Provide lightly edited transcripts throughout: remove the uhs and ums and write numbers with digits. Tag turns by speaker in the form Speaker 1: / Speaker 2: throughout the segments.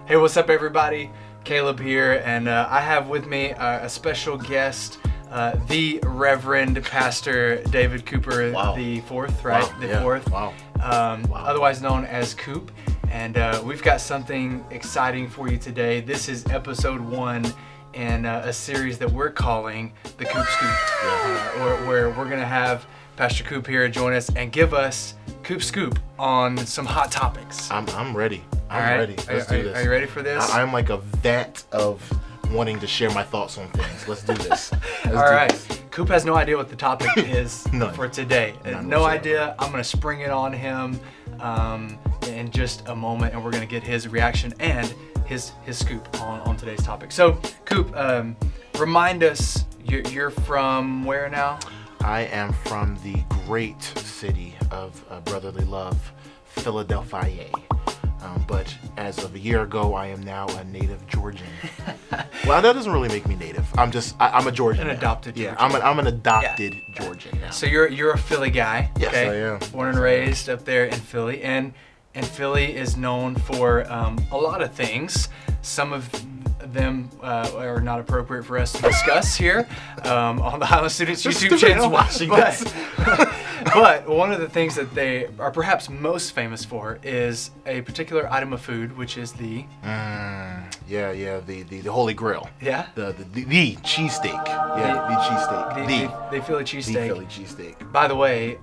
Speaker 1: Hey, what's up, everybody? Caleb here, and I have with me a special guest, the Reverend Pastor David Cooper, the fourth, right?
Speaker 2: Wow.
Speaker 1: The
Speaker 2: Yeah.
Speaker 1: fourth,
Speaker 2: Wow.
Speaker 1: Otherwise known as Coop. And we've got something exciting for you today. This is episode 1 in a series that we're calling the Coop Scoop, where we're gonna have Pastor Coop here join us and give us Coop Scoop on some hot topics.
Speaker 2: I'm ready. I'm
Speaker 1: All right.
Speaker 2: ready. Let's do this.
Speaker 1: Are you ready for this?
Speaker 2: I'm like a vat of wanting to share my thoughts on things. Let's do this.
Speaker 1: All right. Coop has no idea what the topic is for today.
Speaker 2: None
Speaker 1: No
Speaker 2: whatsoever.
Speaker 1: idea. I'm going to spring it on him in just a moment, and we're going to get his reaction and his scoop on today's topic. So, Coop, remind us, you're from where now?
Speaker 2: I am from the great city of brotherly love, Philadelphia. But as of a year ago, I am now a native Georgian. Well, that doesn't really make me native. I'm a Georgian.
Speaker 1: An
Speaker 2: now.
Speaker 1: adopted
Speaker 2: Yeah,
Speaker 1: Georgian.
Speaker 2: I'm an adopted Georgian now.
Speaker 1: So you're a Philly guy.
Speaker 2: Yes,
Speaker 1: okay?
Speaker 2: I am.
Speaker 1: Born and raised up there in Philly, and Philly is known for a lot of things. Some of them are not appropriate for us to discuss here on the Highland Students YouTube channel.
Speaker 2: Watching this.
Speaker 1: But one of the things that they are perhaps most famous for is a particular item of food, which is the
Speaker 2: the Holy Grail.
Speaker 1: Yeah?
Speaker 2: The cheesesteak. Yeah, the cheesesteak.
Speaker 1: The Philly
Speaker 2: The
Speaker 1: cheesesteak.
Speaker 2: Philly cheesesteak.
Speaker 1: By the way,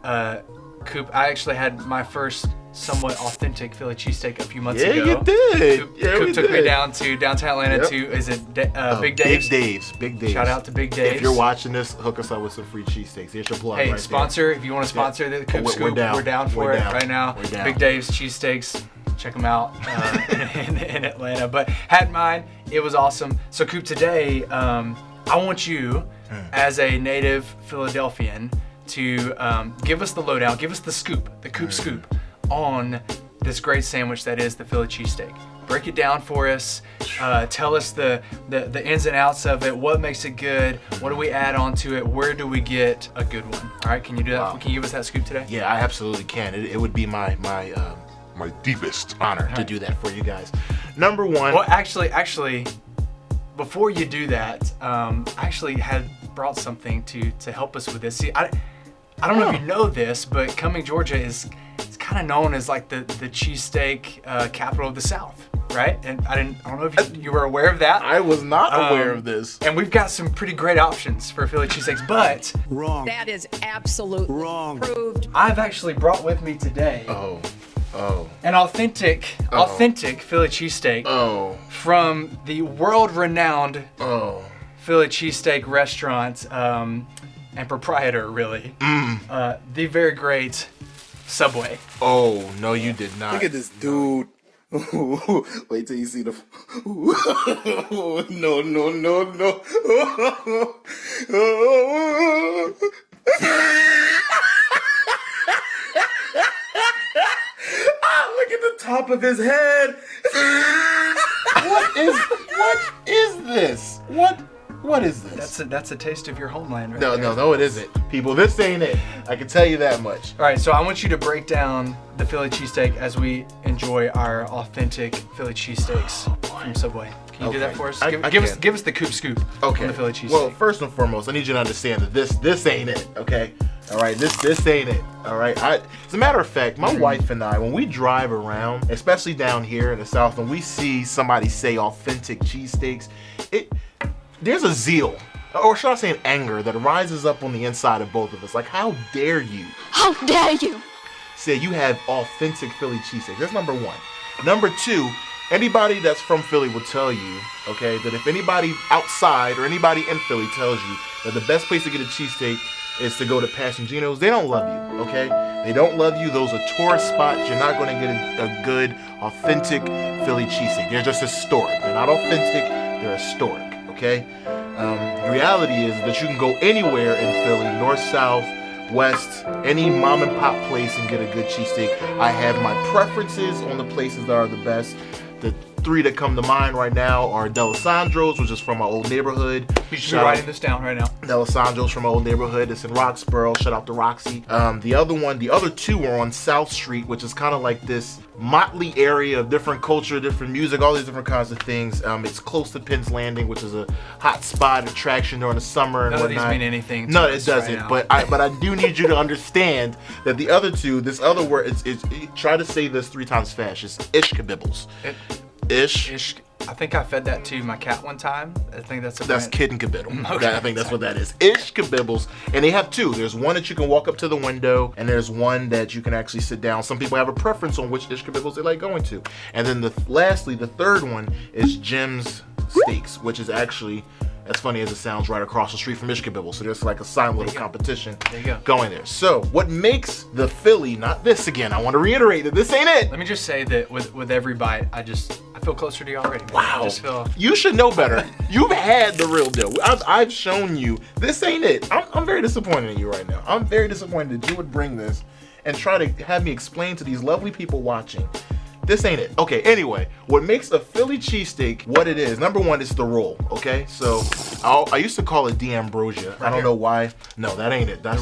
Speaker 1: Coop, I actually had my first somewhat authentic Philly cheesesteak a few months ago.
Speaker 2: Yeah, you did.
Speaker 1: Coop took me down to downtown Atlanta to, is it Big Dave's?
Speaker 2: Big Dave's.
Speaker 1: Shout out to Big Dave's.
Speaker 2: If you're watching this, hook us up with some free cheesesteaks. Here's your plug
Speaker 1: Hey,
Speaker 2: right
Speaker 1: sponsor,
Speaker 2: there.
Speaker 1: if you want to sponsor the Coop
Speaker 2: We're
Speaker 1: Scoop,
Speaker 2: down.
Speaker 1: we're down for
Speaker 2: We're
Speaker 1: it
Speaker 2: down.
Speaker 1: right now.
Speaker 2: We're down.
Speaker 1: Big Dave's cheesesteaks, check them out in Atlanta. But had mine, it was awesome. So Coop, today, I want you, as a native Philadelphian, to give us the lowdown, give us the scoop, the Coop Scoop, on this great sandwich that is the Philly cheesesteak. Break it down for us. Tell us the ins and outs of it. What makes it good? What do we add on to it? Where do we get a good one? All right, can you do that?
Speaker 2: Wow.
Speaker 1: Can you give us that scoop today?
Speaker 2: Yeah, I absolutely can. It would be my deepest honor to do that for you guys. Number one.
Speaker 1: Well, actually, before you do that, I actually had brought something to help us with this. See, I don't know if you know this, but Cumming, Georgia is kind of known as like the cheesesteak capital of the South, right? And I don't know if you were aware of that.
Speaker 2: I was not aware of this.
Speaker 1: And we've got some pretty great options for Philly cheesesteaks, but
Speaker 3: Wrong.
Speaker 4: That is absolutely
Speaker 3: Wrong.
Speaker 4: proved.
Speaker 1: I've actually brought with me today
Speaker 2: Oh.
Speaker 1: an authentic Philly cheesesteak from the world-renowned Philly cheesesteak restaurant and proprietor, really, the very great Subway.
Speaker 2: Oh, no, you did not.
Speaker 3: Look at this dude. Wait till you see the. No. Look at the top of his head.
Speaker 2: What is this? What is this?
Speaker 1: That's a taste of your homeland, right?
Speaker 2: No, it isn't. People, this ain't it. I can tell you that much.
Speaker 1: All right, so I want you to break down the Philly cheesesteak as we enjoy our authentic Philly cheesesteaks from Subway. Can you do that
Speaker 2: Okay.
Speaker 1: for us?
Speaker 2: I
Speaker 1: Give
Speaker 2: can.
Speaker 1: us the Coop Scoop
Speaker 2: Okay.
Speaker 1: on the Philly cheesesteak.
Speaker 2: Well, first and foremost, I need you to understand that this ain't it. Okay. All right. This ain't it. All right. As a matter of fact, my wife and I, when we drive around, especially down here in the South, when we see somebody say authentic cheesesteaks, there's a zeal, or should I say an anger, that rises up on the inside of both of us. Like, how dare you?
Speaker 5: How dare you?
Speaker 2: Say you have authentic Philly cheesesteaks. That's number one. Number two, anybody that's from Philly will tell you, okay, that if anybody outside or anybody in Philly tells you that the best place to get a cheesesteak is to go to Passangeno's, they don't love you, okay? They don't love you. Those are tourist spots. You're not going to get a good, authentic Philly cheesesteak. They're just historic. They're not authentic. They're historic, okay? The reality is that you can go anywhere in Philly, north, south, west, any mom and pop place and get a good cheesesteak. I have my preferences on the places that are the best. three that come to mind right now are D'Alessandro's, which is from my old neighborhood.
Speaker 1: You should be writing this down right now.
Speaker 2: D'Alessandro's from my old neighborhood. It's in Roxborough. Shout out to Roxy. The other two are on South Street, which is kind of like this motley area of different culture, different music, all these different kinds of things. It's close to Penn's Landing, which is a hot spot attraction during the summer and
Speaker 1: None
Speaker 2: whatnot.
Speaker 1: of these mean anything.
Speaker 2: No, it doesn't. Right, but I do need you to understand that the other two, this other word, it's try to say this 3 times fast. It's Ishkabibbles. Ish.
Speaker 1: I think I fed that to my cat one time. I think that's
Speaker 2: Kid and Kabiddle.
Speaker 1: Okay.
Speaker 2: I think that's what that is. Ishkabibbles. And they have 2. There's one that you can walk up to the window, and there's one that you can actually sit down. Some people have a preference on which Ishkabibbles they like going to. And then lastly, the third one is Jim's Steaks, which is actually, as funny as it sounds, right across the street from Ishkabibble. So there's like a silent little competition going there. So what makes the Philly, not this again, I want to reiterate that this ain't it.
Speaker 1: Let me just say that with every bite, I feel closer to you already, man.
Speaker 2: Wow.
Speaker 1: I just feel...
Speaker 2: You should know better. You've had the real deal. I've shown you. This ain't it. I'm very disappointed in you right now. I'm very disappointed that you would bring this and try to have me explain to these lovely people watching. This ain't it. Okay, anyway, what makes a Philly cheesesteak what it is, number one, is the roll, okay? So I used to call it D'Ambrosia. I don't know why. No, that ain't it. That's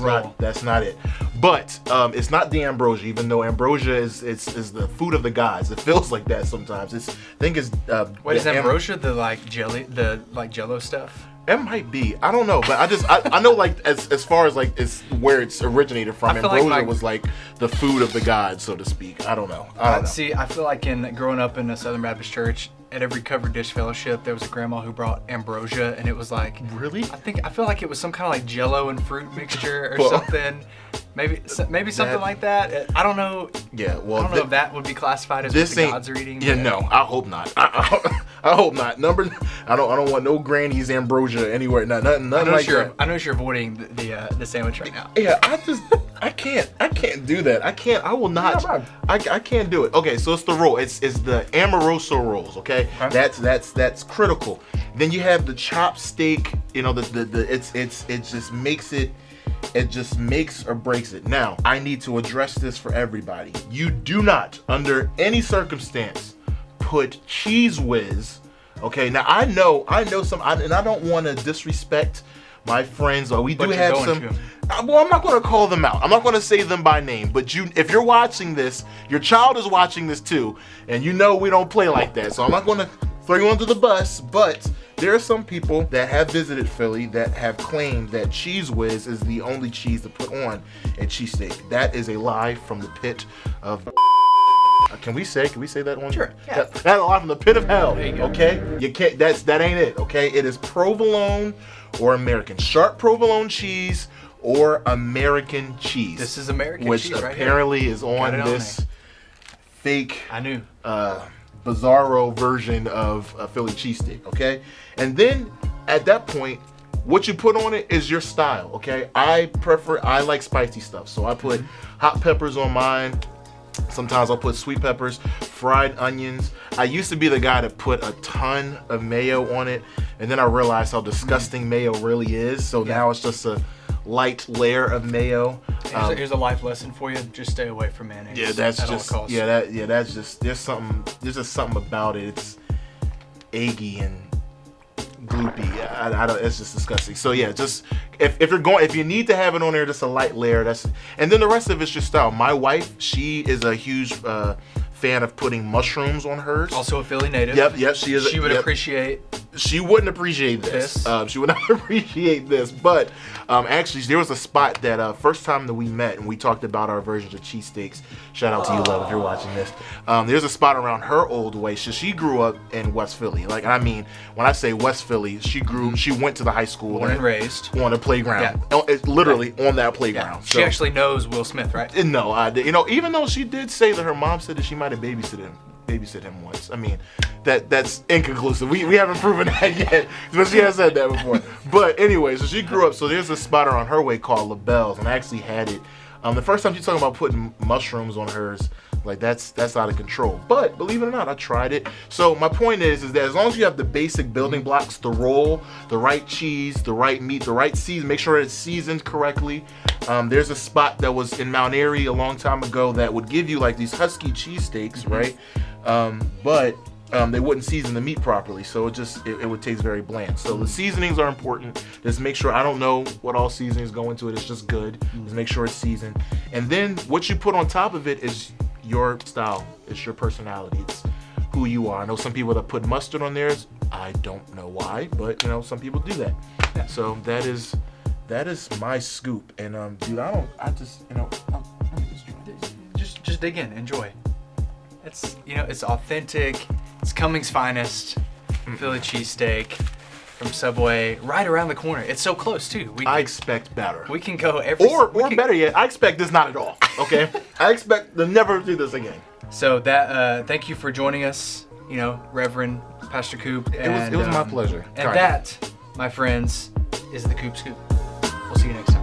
Speaker 2: not it. But it's not D'Ambrosia, even though ambrosia is the food of the gods. It feels like that sometimes. I think it's
Speaker 1: Wait, is ambrosia the Jello stuff?
Speaker 2: It might be. I don't know, but I know like as far as like it's where it's originated from. Ambrosia was like the food of the gods, so to speak. I don't know. I don't know.
Speaker 1: See, I feel like growing up in a Southern Baptist church, at every covered dish fellowship, there was a grandma who brought ambrosia, and it was like
Speaker 2: really.
Speaker 1: I feel like it was some kind of like Jello and fruit mixture or something. Maybe something like that. I don't know.
Speaker 2: Yeah, well,
Speaker 1: I don't know if that would be classified as what the gods are eating.
Speaker 2: Yeah, no, I hope not. I hope not. I don't want no granny's ambrosia anywhere. Nothing like that.
Speaker 1: I know you're avoiding the sandwich right now.
Speaker 2: Yeah, I can't do that. I will not.
Speaker 1: Yeah,
Speaker 2: I can't do it. Okay, so it's the roll. It's the Amoroso rolls. Okay, that's critical. Then you have the chopped steak. You know it just makes it. It just makes or breaks it. Now, I need to address this for everybody. You do not, under any circumstance, put Cheese Whiz. Okay, now I know some, and I don't want to disrespect my friends, or we do have some. Well, I'm not going to call them out. I'm not going to say them by name, but if you're watching this, your child is watching this too, and you know we don't play like that. So I'm not going to throw you under the bus, but there are some people that have visited Philly that have claimed that Cheese Whiz is the only cheese to put on a cheesesteak. That is a lie from the pit of. Can we say that one?
Speaker 1: Sure. Yeah.
Speaker 2: That's a lie from the pit of hell.
Speaker 1: There you go.
Speaker 2: Okay, you can't. That ain't it. Okay, it is provolone or American sharp provolone cheese or American cheese.
Speaker 1: This is American
Speaker 2: cheese,
Speaker 1: which
Speaker 2: apparently is on this fake.
Speaker 1: I knew.
Speaker 2: Bizarro version of a Philly cheesesteak, okay? And then at that point, what you put on it is your style, okay? I like spicy stuff, so I put hot peppers on mine. Sometimes I'll put sweet peppers, fried onions. I used to be the guy that put a ton of mayo on it, and then I realized how disgusting mayo really is, so now it's just a light layer of mayo.
Speaker 1: Here's a life lesson for you: just stay away from mayonnaise.
Speaker 2: Yeah, that's
Speaker 1: at
Speaker 2: just
Speaker 1: all costs.
Speaker 2: that's just there's just something about it. It's eggy and gloopy. I don't. It's just disgusting. So yeah, just if you need to have it on there, just a light layer. And then the rest of it's just style. My wife, she is a huge fan of putting mushrooms on hers.
Speaker 1: Also a Philly native.
Speaker 2: Yep, she is.
Speaker 1: She would appreciate.
Speaker 2: She wouldn't appreciate this. She would not appreciate this. But actually, there was a spot that first time that we met and we talked about our versions of cheesesteaks. Shout out to you, love, if you're watching this. There's a spot around her old way. So she grew up in West Philly. Like, I mean, when I say West Philly, she went to the high school.
Speaker 1: Born and raised.
Speaker 2: On the playground. Yeah. It's literally on that playground.
Speaker 1: Yeah. She actually knows Will Smith, right?
Speaker 2: No, even though she did say that her mom said that she might have babysit him once. I mean, that's inconclusive. We haven't proven that yet, but she has said that before. But anyway, so she grew up. So there's a spot around her way called LaBelle's, and I actually had it. The first time she's talking about putting mushrooms on hers, like that's out of control. But believe it or not, I tried it. So my point is that as long as you have the basic building blocks, the roll, the right cheese, the right meat, the right season, make sure it's seasoned correctly. There's a spot that was in Mount Airy a long time ago that would give you like these husky cheesesteaks, right? But they wouldn't season the meat properly, so it would taste very bland. So the seasonings are important. Just make sure, I don't know what all seasonings go into it. It's just good. Just make sure it's seasoned. And then what you put on top of it is your style. It's your personality. It's who you are. I know some people that put mustard on theirs. I don't know why, but some people do that.
Speaker 1: Yeah.
Speaker 2: So that is my scoop. And dude, let me just
Speaker 1: Just dig in, enjoy. It's it's authentic. It's Cumming's finest Philly cheesesteak from Subway, right around the corner. It's so close too.
Speaker 2: I expect better.
Speaker 1: We can go
Speaker 2: better yet, I expect this not at all. Okay, I expect to never do this again.
Speaker 1: So that thank you for joining us, Reverend Pastor Coop.
Speaker 2: It was my pleasure.
Speaker 1: And that, my friends, is the Coop Scoop. We'll see you next time.